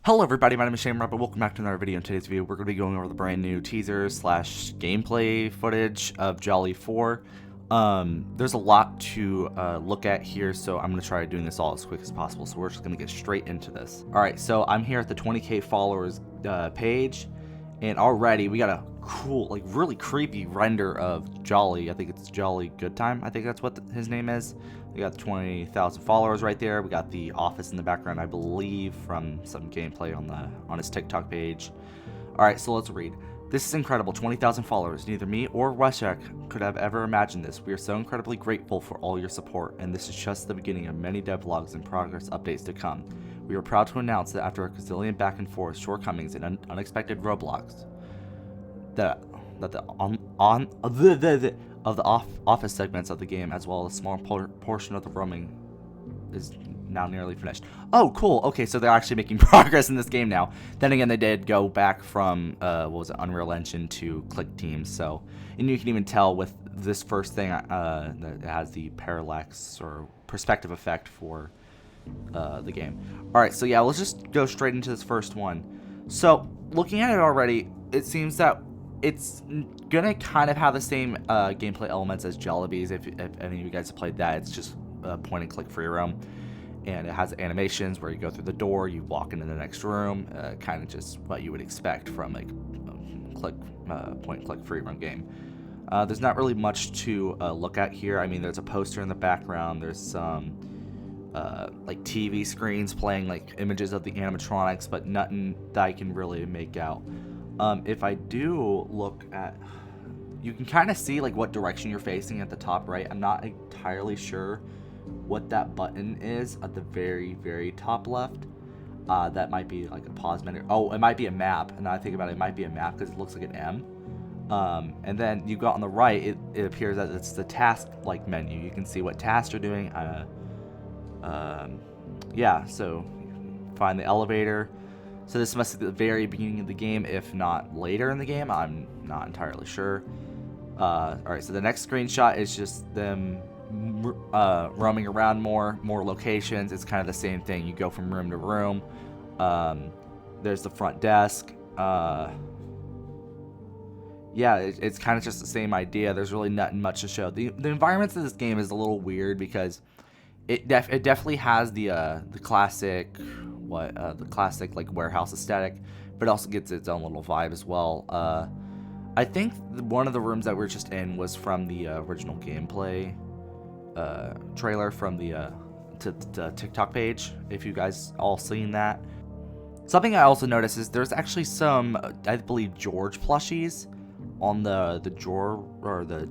Hello everybody, my name is Shane Rupp, and welcome back to another video. In today's video, we're going to be going over the brand new teaser slash gameplay footage of Jolly 4. There's a lot to look at here, so I'm going to try doing this all as quick as possible, so we're just going to get straight into this. Alright, so I'm here at the 20k followers page, and already we got a cool, like really creepy render of Jolly. I think it's Jolly Goodtime, I think that's what his name is. We got 20,000 followers right there. We got the office in the background, I believe, from some gameplay on his TikTok page. All right, so let's read. This is incredible, 20,000 followers. Neither me or Weshek could have ever imagined this. We are so incredibly grateful for all your support, and this is just the beginning of many devlogs and progress updates to come. We are proud to announce that after a gazillion back and forth shortcomings and unexpected roadblocks, that the office segments of the game, as well as a small portion of the roaming, is now nearly finished. Oh, cool. Okay, so they're actually making progress in this game now. Then again, they did go back from what was it, Unreal Engine to Click Teams. So, and you can even tell with this first thing that it has the parallax or perspective effect for the game. All right, so yeah, let's just go straight into this first one. So, looking at it already, it seems that it's gonna kind of have the same gameplay elements as Jollibees. If any of you guys have played that, it's just point and click free roam, and it has animations where you go through the door, you walk into the next room, kind of just what you would expect from like point and click free roam game. There's not really much to look at here. I mean, there's a poster in the background. There's some like TV screens playing like images of the animatronics, but nothing that I can really make out. If I do look at, you can kind of see like what direction you're facing at the top right. I'm not entirely sure what that button is at the very top left. That might be like a pause menu. Oh, it might be a map. And now I think about it, it might be a map because it looks like an M. And then you got on the right, it appears that it's the task like menu. You can see what tasks you're doing. Yeah, so find the elevator. So this must be the very beginning of the game, if not later in the game. I'm not entirely sure. Alright, so the next screenshot is just them roaming around more locations. It's kind of the same thing. You go from room to room. There's the front desk. Yeah, it's kind of just the same idea. There's really nothing much to show. The environments of this game is a little weird because it definitely has the classic the classic like warehouse aesthetic, but it also gets its own little vibe as well. I think one of the rooms that we're just in was from the original gameplay trailer from the TikTok page, if you guys all seen that. Something I also noticed is there's actually some I believe George plushies on the drawer or the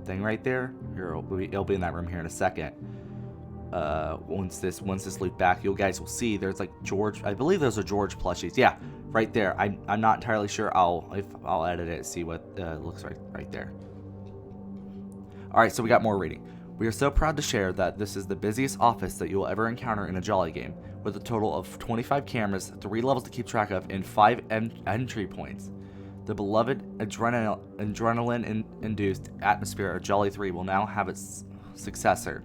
thing right there. Here, it'll be in that room here in a second. Once this loop back, you guys will see there's like George. I believe those are George plushies. Yeah, right there. I'm not entirely sure. I'll edit it, see what it looks right there. All right, so we got more reading. We are so proud to share that this is the busiest office that you will ever encounter in a Jolly game, with a total of 25 cameras, 3 levels to keep track of, and 5 entry points. The beloved adrenaline-induced atmosphere of Jolly 3 will now have its successor.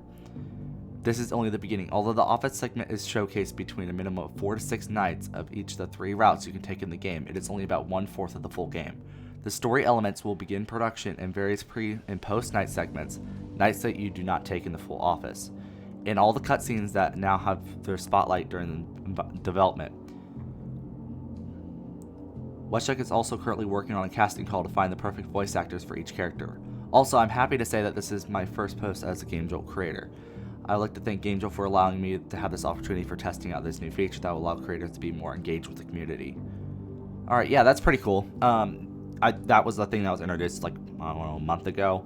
This is only the beginning. Although the office segment is showcased between a minimum of 4 to 6 nights of each of the 3 routes you can take in the game, it is only about 1/4 of the full game. The story elements will begin production in various pre- and post-night segments, nights that you do not take in the full office, and all the cutscenes that now have their spotlight during the development. Weshek is also currently working on a casting call to find the perfect voice actors for each character. Also, I'm happy to say that this is my first post as a gamejolt creator. I would like to thank gamejolt for allowing me to have this opportunity for testing out this new feature that will allow creators to be more engaged with the community. Alright, yeah, that's pretty cool. That was the thing that was introduced like, I don't know, a month ago.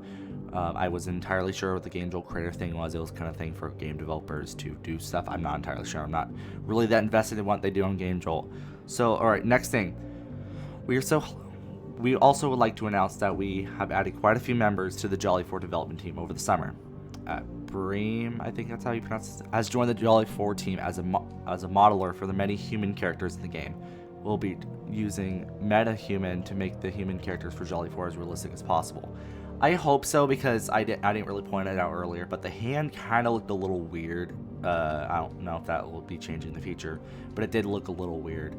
I was entirely sure what the gamejolt creator thing was. It was kind of thing for game developers to do stuff. I'm not entirely sure. I'm not really that invested in what they do on gamejolt. So, alright, next thing. We also would like to announce that we have added quite a few members to the Jolly 4 development team over the summer. Bream, I think that's how you pronounce it, has joined the Jolly 4 team as a modeler for the many human characters in the game. We'll be using meta-human to make the human characters for Jolly 4 as realistic as possible. I hope so, because I didn't really point it out earlier, but the hand kind of looked a little weird I don't know if that will be changing in the future, but it did look a little weird.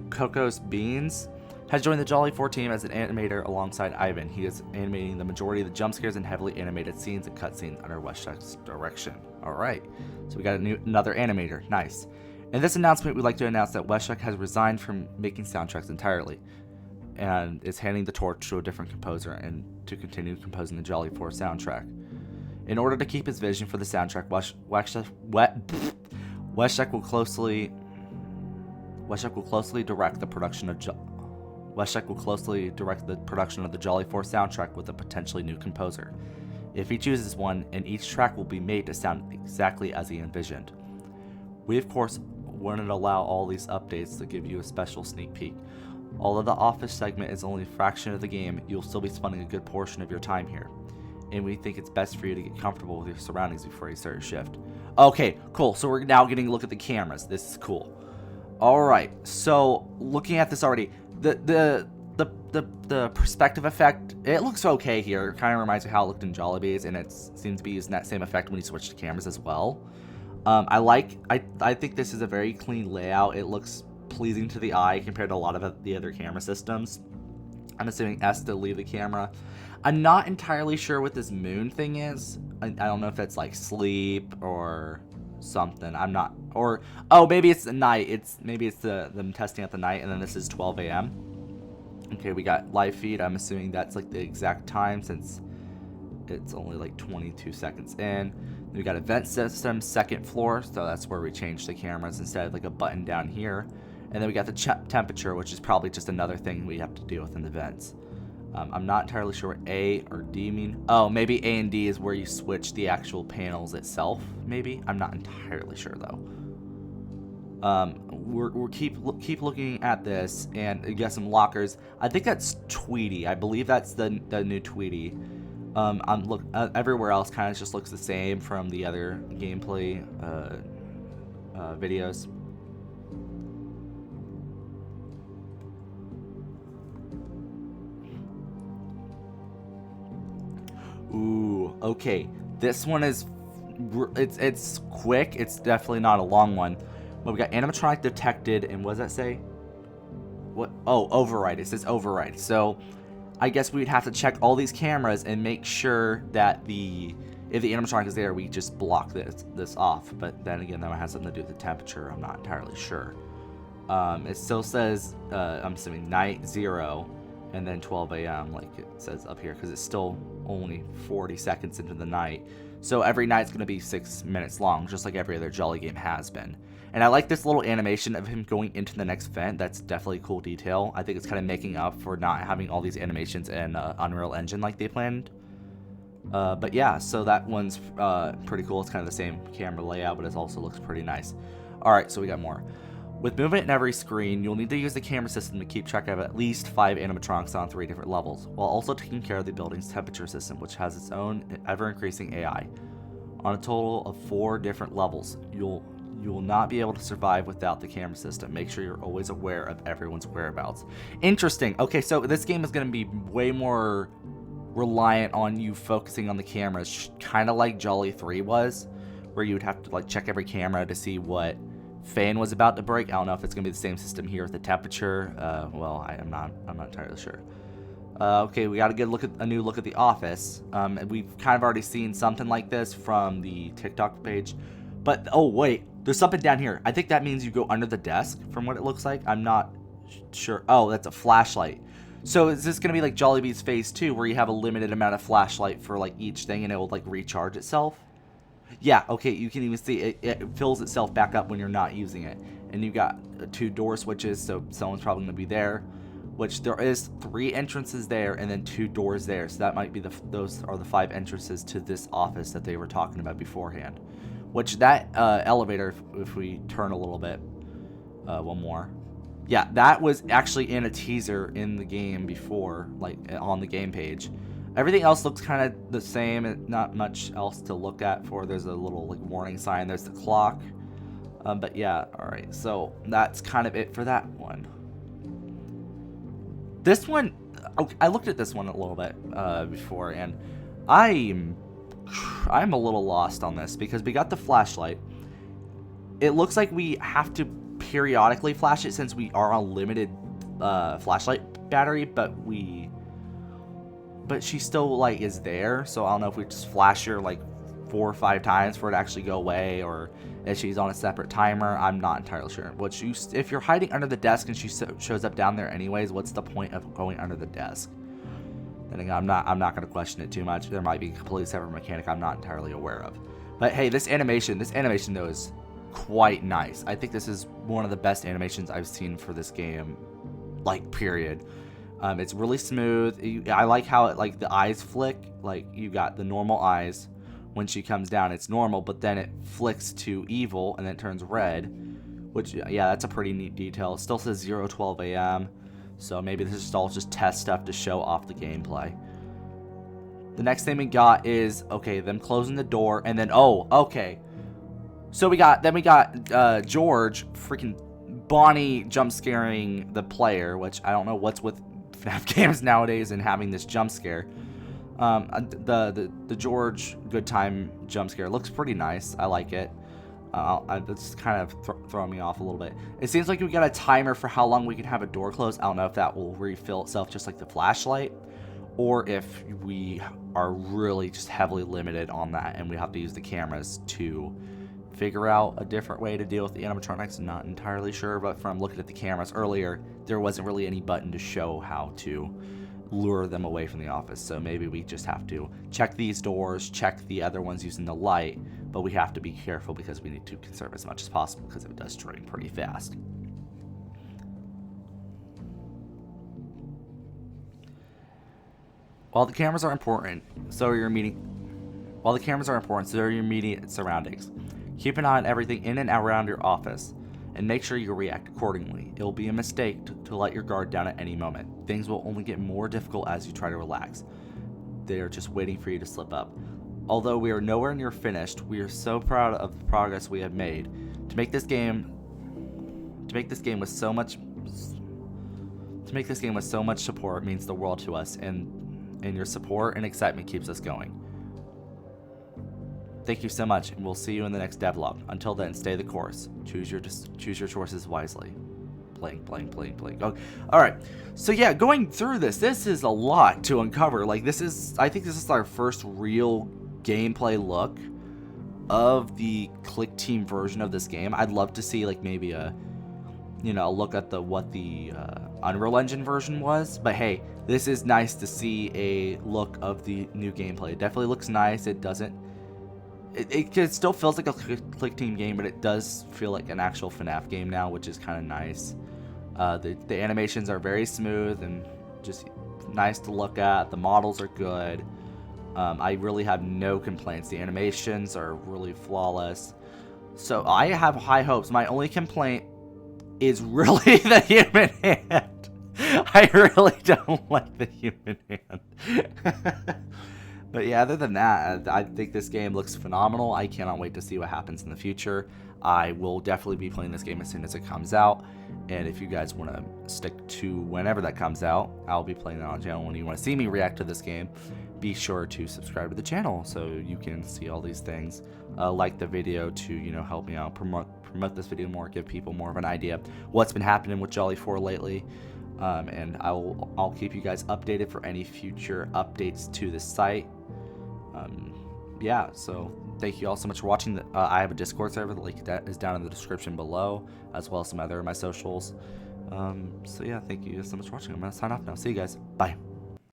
Coco's Beans has joined the Jolly 4 team as an animator alongside Ivan. He is animating the majority of the jump scares and heavily animated scenes and cutscenes under WestCheck's direction. Alright, so we got another animator. Nice. In this announcement, we'd like to announce that WestCheck has resigned from making soundtracks entirely and is handing the torch to a different composer and to continue composing the Jolly 4 soundtrack. In order to keep his vision for the soundtrack, WestCheck will closely direct the production of the Jolly 4 soundtrack with a potentially new composer. If he chooses one, and each track will be made to sound exactly as he envisioned. We of course wouldn't allow all these updates to give you a special sneak peek. Although the office segment is only a fraction of the game, you'll still be spending a good portion of your time here. And we think it's best for you to get comfortable with your surroundings before you start your shift. Okay, cool. So we're now getting a look at the cameras. This is cool. Alright, so looking at this already, the perspective effect, it looks okay here. It kind of reminds me of how it looked in Jollibees, and it seems to be using that same effect when you switch to cameras as well. I think this is a very clean layout. It looks pleasing to the eye compared to a lot of the other camera systems. I'm assuming S to leave the camera. I'm not entirely sure what this moon thing is. I don't know if that's like sleep or something. I'm not, or oh, maybe it's the night. Maybe it's them testing at the night, and then this is 12 a.m. Okay, we got live feed. I'm assuming that's like the exact time since it's only like 22 seconds in. We got event system, second floor, so that's where we change the cameras instead of like a button down here. And then we got the temperature, which is probably just another thing we have to deal with in the vents. I'm not entirely sure what A or D mean. Oh, maybe A and D is where you switch the actual panels itself, maybe? I'm not entirely sure, though. We're keep looking at this, and we got some lockers. I think that's Tweety. I believe that's the new Tweety. Everywhere else kind of just looks the same from the other gameplay videos. Ooh, okay. This one is, it's quick. It's definitely not a long one. But we got animatronic detected, and what does that say? What? Oh, override. It says override. So I guess we'd have to check all these cameras and make sure that if the animatronic is there, we just block this off. But then again, that has something to do with the temperature. I'm not entirely sure. It still says, I'm assuming night 0. And then 12 a.m. like it says up here, because it's still only 40 seconds into the night. So every night's going to be 6 minutes long, just like every other Jolly game has been. And I like this little animation of him going into the next vent. That's definitely a cool detail. I think it's kind of making up for not having all these animations in Unreal Engine like they planned. But yeah, so that one's pretty cool. It's kind of the same camera layout, but it also looks pretty nice. Alright, so we got more. With movement in every screen, you'll need to use the camera system to keep track of at least 5 animatronics on 3 different levels, while also taking care of the building's temperature system, which has its own ever-increasing AI. On a total of 4 different levels, you will not be able to survive without the camera system. Make sure you're always aware of everyone's whereabouts. Interesting. Okay, so this game is going to be way more reliant on you focusing on the cameras, kind of like Jolly 3 was, where you would have to like check every camera to see what fan was about to break. I don't know if it's gonna be the same system here with the temperature. Well, I'm not entirely sure. Okay, we got a new look at the office. We've kind of already seen something like this from the TikTok page, but oh wait, there's something down here. I think that means you go under the desk from what it looks like. I'm not sure. Oh, that's a flashlight. So is this gonna be like Jollibee's Phase 2, where you have a limited amount of flashlight for like each thing, and it will like recharge itself? Yeah, okay, you can even see it fills itself back up when you're not using it. And you got 2 door switches, so someone's probably going to be there. Which there is 3 entrances there and then 2 doors there. So that might be those are the 5 entrances to this office that they were talking about beforehand. Which that elevator, if we turn a little bit, one more. Yeah, that was actually in a teaser in the game before, like on the game page. Everything else looks kind of the same, and not much else to look at for. There's a little like warning sign. There's the clock. But yeah, alright. So that's kind of it for that one. This one, okay, I looked at this one a little bit before, and I'm I'm a little lost on this because we got the flashlight. It looks like we have to periodically flash it since we are on limited flashlight battery, but she still like is there. So I don't know if we just flash her like 4 or 5 times for it to actually go away, or if she's on a separate timer. I'm not entirely sure. If you're hiding under the desk and she shows up down there anyways, what's the point of going under the desk? And again, I'm not going to question it too much. There might be a completely separate mechanic I'm not entirely aware of. But hey, this animation though is quite nice. I think this is one of the best animations I've seen for this game, like period. It's really smooth. I like how it, like, the eyes flick. Like, you got the normal eyes. When she comes down, it's normal, but then it flicks to evil and then it turns red, which, yeah, that's a pretty neat detail. It still says 0:12 a.m. So maybe this is all just test stuff to show off the gameplay. The next thing we got is, okay, them closing the door, and then, oh, okay. So we got George freaking Bonnie jump scaring the player, which I don't know what's with FNaF games nowadays and having this jump scare. The George good time jump scare looks pretty nice. I like it. That's kind of throwing me off a little bit. It seems like we got a timer for how long we can have a door closed. I don't know if that will refill itself just like the flashlight, or if we are really just heavily limited on that and we have to use the cameras to figure out a different way to deal with the animatronics. I'm not entirely sure, but from looking at the cameras earlier, there wasn't really any button to show how to lure them away from the office. So maybe we just have to check these doors, check the other ones using the light, but we have to be careful because we need to conserve as much as possible because it does drain pretty fast. While the cameras are important, so are your immediate surroundings. Keep an eye on everything in and around your office, and make sure you react accordingly. It will be a mistake to let your guard down at any moment. Things will only get more difficult as you try to relax. They are just waiting for you to slip up. Although we are nowhere near finished, we are so proud of the progress we have made. To make this game with so much support means the world to us, and your support and excitement keeps us going. Thank you so much, and we'll see you in the next devlog. Until then, stay the course. Choose your choices wisely. Blank, blank, blank, blank. Oh, all right. So yeah, going through this is a lot to uncover. Like, I think this is our first real gameplay look of the Click Team version of this game. I'd love to see like maybe a look at what the Unreal Engine version was. But hey, this is nice to see a look of the new gameplay. It definitely looks nice. It still feels like a Click Team game, but it does feel like an actual FNaF game now, which is kind of nice. The animations are very smooth and just nice to look at. The models are good. I really have no complaints. The animations are really flawless. So I have high hopes. My only complaint is really the human hand. I really don't like the human hand. But yeah, other than that, I think this game looks phenomenal. I cannot wait to see what happens in the future. I will definitely be playing this game as soon as it comes out. And if you guys want to stick to whenever that comes out, I'll be playing that on the channel. When you want to see me react to this game, be sure to subscribe to the channel so you can see all these things. Like the video to, help me out, promote this video more, give people more of an idea of what's been happening with Jolly 4 lately. And I'll keep you guys updated for any future updates to the site. Yeah, so thank you all so much for watching. I have a Discord server. The link is down in the description below, as well as some other of my socials. So yeah, thank you so much for watching. I'm going to sign off now. See you guys. Bye.